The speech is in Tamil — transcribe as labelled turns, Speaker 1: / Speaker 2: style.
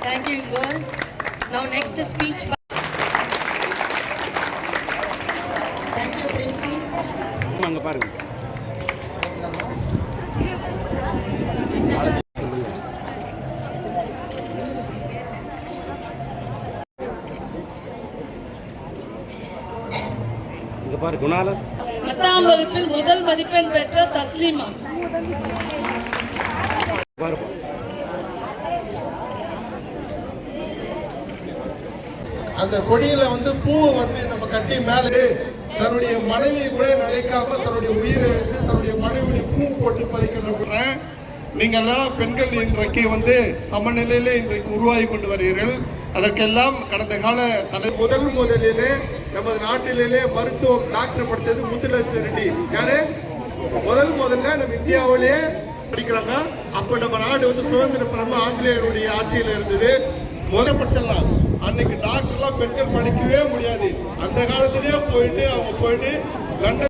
Speaker 1: Thank you, girls. Now next speech. Thank you, Princy.
Speaker 2: அங்க பாருங்க. இங்க பாரு குணாலன்.
Speaker 1: 10ஆம் வகுப்பில் முதல் மதிப்பெண் பெற்ற தஸ்லீமா.
Speaker 2: பாரு.
Speaker 3: அந்த கொடியில வந்து பூவை வந்து நம்ம கட்டி மேலே தன்னுடைய மனைவி கூட நினைக்காம தன்னுடைய உயிரை வந்து தன்னுடைய மனைவியுடைய பூ போட்டு பறிக்கின்ற நீங்கள்லாம் பெண்கள் இன்றைக்கு வந்து சமநிலையிலே இன்றைக்கு உருவாகி கொண்டு வருகிறீர்கள். அதற்கெல்லாம் கடந்த கால முதலிலே நமது நாட்டிலே மருத்துவம் டாக்டர் படித்தது முத்துலட்சுமி ரெட்டி. யாரு முதல்ல நம்ம இந்தியாவிலேயே படிக்கிறாங்க. அப்ப நம்ம நாடு வந்து சுதந்திர பெறாம ஆங்கிலேயருடைய ஆட்சியில இருந்தது. முதற்பட்சம்லாம் அன்னைக்கு டாக்டர்லாம் பெண்கள் படிக்கவே முடியாது. அந்த காலத்திலேயே போயிட்டு அவங்க லண்டன்